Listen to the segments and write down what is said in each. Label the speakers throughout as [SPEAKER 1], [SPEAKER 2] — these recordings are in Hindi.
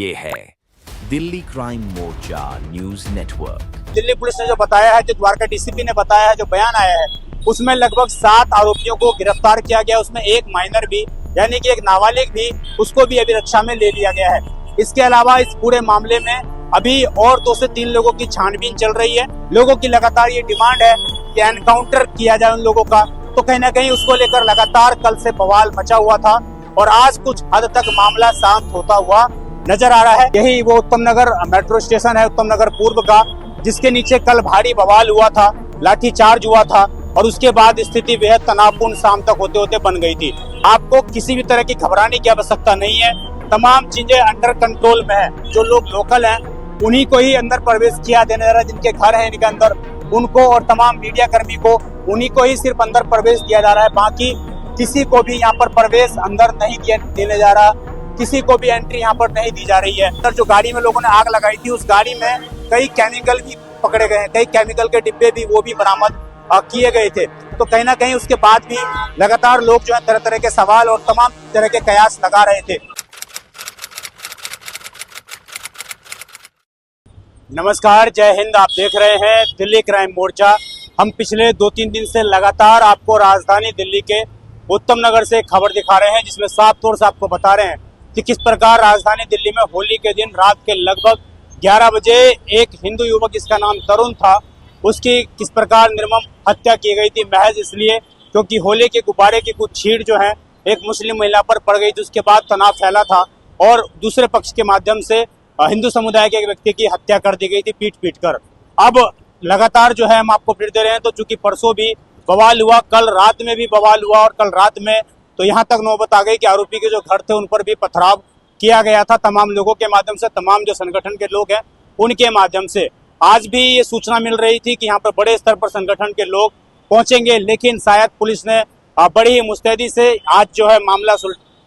[SPEAKER 1] ये है दिल्ली क्राइम मोर्चा न्यूज नेटवर्क।
[SPEAKER 2] दिल्ली पुलिस ने जो बताया है, जो द्वारका डीसीपी ने बताया है, जो बयान आया है, उसमें लगभग 7 आरोपियों को गिरफ्तार किया गया। उसमें एक माइनर भी, यानी कि एक नाबालिग भी, उसको भी अभी रक्षा में ले लिया गया है। इसके अलावा इस पूरे मामले में अभी और 2 से 3 लोगों की छानबीन चल रही है। लोगों की लगातार ये डिमांड है कि एनकाउंटर किया जाए उन लोगों का, तो कहीं ना कहीं उसको लेकर लगातार कल से बवाल मचा हुआ था और आज कुछ हद तक मामला शांत होता हुआ नजर आ रहा है। यही वो उत्तम नगर मेट्रो स्टेशन है, उत्तम नगर पूर्व का, जिसके नीचे कल भारी बवाल हुआ था, लाठीचार्ज हुआ था और उसके बाद स्थिति बेहद तनावपूर्ण शाम तक होते होते बन गई थी। आपको किसी भी तरह की घबराने की आवश्यकता नहीं है, तमाम चीजें अंडर कंट्रोल में है। जो लोग लोकल हैं उन्हीं को ही अंदर प्रवेश किया देने जा रहा है, जिनके घर है इनके अंदर उनको, और तमाम मीडिया कर्मी को उन्हीं को ही सिर्फ अंदर प्रवेश दिया जा रहा है। बाकी किसी को भी यहाँ पर प्रवेश अंदर नहीं देने जा रहा, किसी को भी एंट्री यहाँ पर नहीं दी जा रही है। अंदर जो गाड़ी में लोगों ने आग लगाई थी, उस गाड़ी में कई केमिकल भी पकड़े गए हैं, कई केमिकल के डिब्बे भी वो भी बरामद किए गए थे। तो कहीं ना कहीं उसके बाद भी लगातार लोग जो है तरह तरह के सवाल और तमाम तरह के कयास लगा रहे थे। नमस्कार, जय हिंद। आप देख रहे हैं दिल्ली क्राइम मोर्चा। हम पिछले 2-3 दिन से लगातार आपको राजधानी दिल्ली के उत्तम नगर से खबर दिखा रहे हैं, जिसमें साफ तौर से आपको बता रहे हैं कि किस प्रकार राजधानी दिल्ली में होली के दिन रात के लगभग 11 बजे एक हिंदू युवक, जिसका नाम तरुण था, उसकी किस प्रकार निर्मम हत्या की गई थी, महज इसलिए क्योंकि होली के गुब्बारे की कुछ छींट जो है एक मुस्लिम महिला पर पड़ गई थी। उसके बाद तनाव फैला था और दूसरे पक्ष के माध्यम से हिंदू समुदाय के एक व्यक्ति की हत्या कर दी गई थी पीट पीट कर। अब लगातार जो है हम आपको अपडेट दे रहे हैं। तो चूंकि परसों भी बवाल हुआ, कल रात में भी बवाल हुआ और कल रात में तो यहाँ तक नौबत आ गई कि आरोपी के जो घर थे उन पर भी पथराव किया गया था तमाम लोगों के माध्यम से, तमाम जो संगठन के लोग हैं उनके माध्यम से। आज भी ये सूचना मिल रही थी कि यहाँ पर बड़े स्तर पर संगठन के लोग पहुंचेंगे, लेकिन शायद पुलिस ने बड़ी ही मुस्तैदी से आज जो है मामला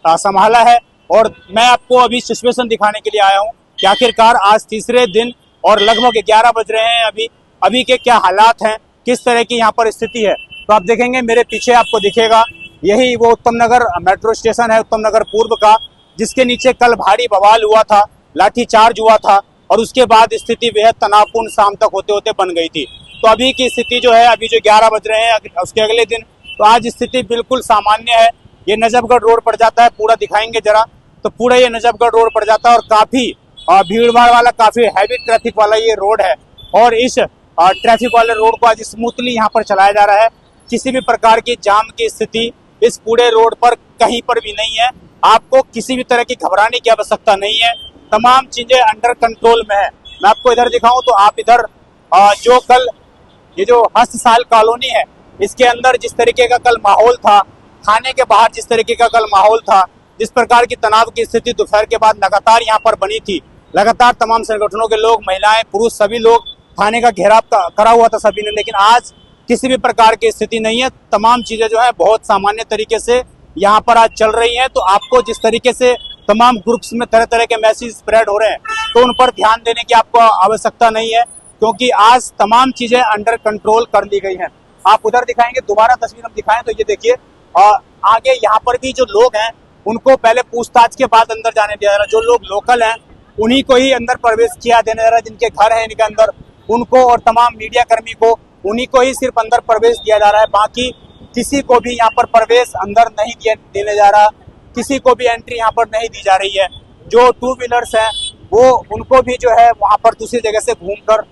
[SPEAKER 2] संभाला है। और मैं आपको अभी सिचुएशन दिखाने के लिए आया हूँ कि आखिरकार आज तीसरे दिन और लगभग 11 बज रहे हैं, अभी के क्या हालात हैं, किस तरह की यहाँ पर स्थिति है। तो आप देखेंगे मेरे पीछे आपको दिखेगा, यही वो उत्तम नगर मेट्रो स्टेशन है, उत्तम नगर पूर्व का, जिसके नीचे कल भारी बवाल हुआ था, लाठीचार्ज हुआ था और उसके बाद स्थिति बेहद तनावपूर्ण शाम तक होते होते बन गई थी। तो अभी की स्थिति जो है, अभी जो 11 बज रहे हैं उसके अगले दिन, तो आज स्थिति बिल्कुल सामान्य है। ये नजफगढ़ रोड पड़ जाता है, पूरा दिखाएंगे जरा, तो पूरा ये नजफगढ़ रोड पड़ जाता है और काफी भीड़ भाड़ वाला, काफी हैवी ट्रैफिक वाला ये रोड है। और इस ट्रैफिक वाले रोड को आज स्मूथली यहाँ पर चलाया जा रहा है। किसी भी प्रकार की जाम की स्थिति इस पूरे रोड पर कहीं पर भी नहीं है। आपको किसी भी तरह की घबराने की आवश्यकता नहीं है, तमाम चीजें अंडर कंट्रोल में है। मैं आपको इधर दिखाऊं तो आप इधर जो कल ये जो हस्तसाल कॉलोनी है, इसके अंदर जिस तरीके का कल माहौल था, थाने के बाहर जिस तरीके का कल माहौल था, जिस प्रकार की तनाव की स्थिति दोपहर के बाद लगातार यहाँ पर बनी थी, लगातार तमाम संगठनों के लोग, महिलाएं, पुरुष, सभी लोग थाने का घेराव करा हुआ था सभी ने। लेकिन आज किसी भी प्रकार की स्थिति नहीं है, तमाम चीजें जो है बहुत सामान्य तरीके से यहाँ पर आज चल रही हैं। तो आपको जिस तरीके से तमाम ग्रुप्स में तरह तरह के मैसेज स्प्रेड हो रहे हैं, तो उन पर ध्यान देने की आपको आवश्यकता नहीं है, क्योंकि आज तमाम चीजें अंडर कंट्रोल कर ली गई हैं। आप उधर दिखाएंगे, दोबारा तस्वीर हम दिखाएं तो ये देखिए, आगे यहाँ पर भी जो लोग हैं उनको पहले पूछताछ के बाद अंदर जाने दिया जा रहा है। जो लोग लोकल हैं उन्हीं को ही अंदर प्रवेश किया देने जा रहा है, जिनके घर है इनके अंदर उनको, और तमाम मीडिया कर्मी को उन्हीं को ही सिर्फ अंदर प्रवेश दिया जा रहा है। बाकी किसी को भी यहाँ पर प्रवेश अंदर नहीं देने जा रहा, किसी को भी एंट्री यहाँ पर नहीं दी जा रही है। जो 2 व्हीलर्स हैं वो उनको भी जो है वहाँ पर दूसरी जगह से घूमकर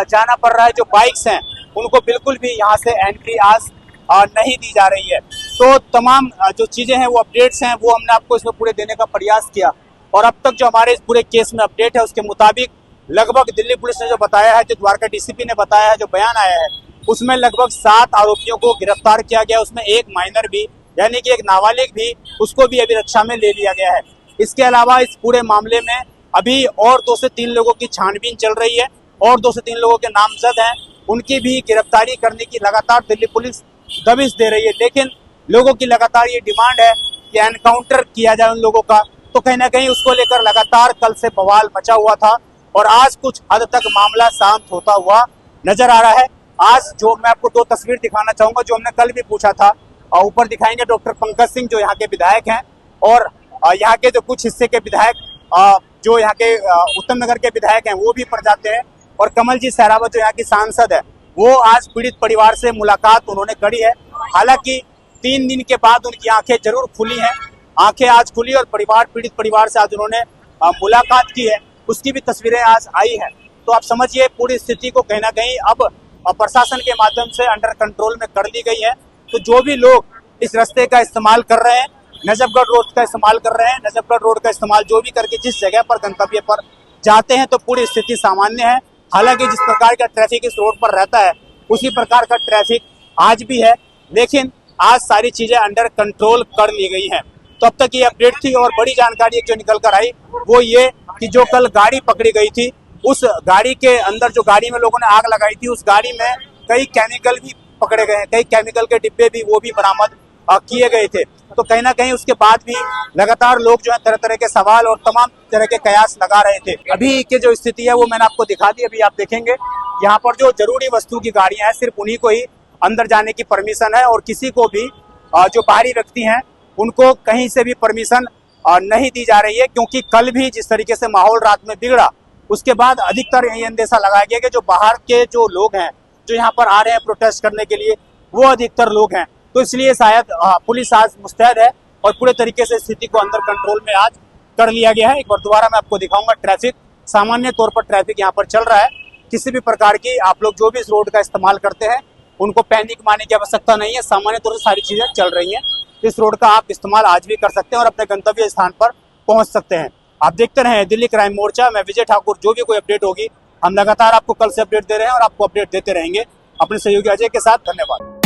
[SPEAKER 2] जाना पड़ रहा है। जो बाइक्स हैं उनको बिल्कुल भी यहाँ से एंट्री आज नहीं दी जा रही है। तो तमाम जो चीजें हैं वो अपडेट्स हैं, वो हमने आपको इसमें पूरे देने का प्रयास किया। और अब तक जो हमारे इस पूरे केस में अपडेट है, उसके मुताबिक लगभग दिल्ली पुलिस ने जो बताया है, जो द्वारका डीसीपी ने बताया है, जो बयान आया है, उसमें लगभग 7 आरोपियों को गिरफ्तार किया गया। उसमें एक माइनर भी, यानी कि एक नाबालिग भी, उसको भी अभी रक्षा में ले लिया गया है। इसके अलावा इस पूरे मामले में अभी और 2 से 3 लोगों की छानबीन चल रही है और 2 से 3 लोगों के नामजद हैं, उनकी भी गिरफ्तारी करने की लगातार दिल्ली पुलिस दबिश दे रही है। लेकिन लोगों की लगातार ये डिमांड है कि एनकाउंटर किया जाए उन लोगों का, तो कहीं ना कहीं उसको लेकर लगातार कल से बवाल मचा हुआ था और आज कुछ हद तक मामला शांत होता हुआ नजर आ रहा है। आज जो मैं आपको 2 तस्वीर दिखाना चाहूंगा, जो हमने कल भी पूछा था, ऊपर दिखाएंगे डॉक्टर पंकज सिंह, जो यहाँ के विधायक हैं, और यहाँ के जो कुछ हिस्से के विधायक जो यहाँ के उत्तम नगर के विधायक हैं वो भी पड़ जाते हैं, और कमल जी सहरावत जो यहाँ की सांसद है वो आज पीड़ित परिवार से मुलाकात उन्होंने करी है। हालांकि 3 दिन के बाद उनकी आंखें जरूर खुली हैं, आंखें आज खुली और पीड़ित परिवार से आज उन्होंने मुलाकात की है, उसकी भी तस्वीरें आज आई है। तो आप समझिए पूरी स्थिति को कहीं ना कहीं अब प्रशासन के माध्यम से अंडर कंट्रोल में कर ली गई है। तो जो भी लोग इस रास्ते का इस्तेमाल कर रहे हैं, नजफगढ़ रोड का इस्तेमाल कर रहे हैं, नजफगढ़ रोड का इस्तेमाल जो भी करके जिस जगह पर गंतव्य पर जाते हैं, तो पूरी स्थिति सामान्य है। हालांकि जिस प्रकार का ट्रैफिक इस रोड पर रहता है उसी प्रकार का ट्रैफिक आज भी है, लेकिन आज सारी चीजें अंडर कंट्रोल कर ली गई हैं। तो अब तक ये अपडेट थी, और बड़ी जानकारी एक जो निकल कर आई वो ये कि जो कल गाड़ी पकड़ी गई थी, उस गाड़ी के अंदर जो गाड़ी में लोगों ने आग लगाई थी, उस गाड़ी में कई केमिकल भी पकड़े गए हैं, कई केमिकल के डिब्बे भी वो भी बरामद किए गए थे। तो कहीं ना कहीं उसके बाद भी लगातार लोग जो है तरह तरह के सवाल और तमाम तरह के कयास लगा रहे थे। अभी की जो स्थिति है वो मैंने आपको दिखा दी। अभी आप देखेंगे यहाँ पर जो जरूरी वस्तु की गाड़ियां हैं सिर्फ उन्हीं को ही अंदर जाने की परमिशन है, और किसी को भी जो बाहरी व्यक्ति हैं उनको कहीं से भी परमिशन नहीं दी जा रही है, क्योंकि कल भी जिस तरीके से माहौल रात में बिगड़ा उसके बाद अधिकतर यही अंदेशा लगाया गया कि जो बाहर के जो लोग हैं जो यहाँ पर आ रहे हैं प्रोटेस्ट करने के लिए वो अधिकतर लोग हैं। तो इसलिए शायद पुलिस आज मुस्तैद है और पूरे तरीके से स्थिति को अंदर कंट्रोल में आज कर लिया गया है। एक बार दोबारा मैं आपको दिखाऊंगा ट्रैफिक, सामान्य तौर पर ट्रैफिक यहाँ पर चल रहा है। किसी भी प्रकार की आप लोग जो भी इस रोड का इस्तेमाल करते हैं उनको पैनिक मारने की आवश्यकता नहीं है, सामान्य तौर से सारी चीजें चल रही हैं। इस रोड का आप इस्तेमाल आज भी कर सकते हैं और अपने गंतव्य स्थान पर पहुंच सकते हैं। आप देखते रहे दिल्ली क्राइम मोर्चा, मैं विजय ठाकुर। जो भी कोई अपडेट होगी हम लगातार आपको कल से अपडेट दे रहे हैं और आपको अपडेट देते रहेंगे अपने सहयोगी अजय के साथ। धन्यवाद।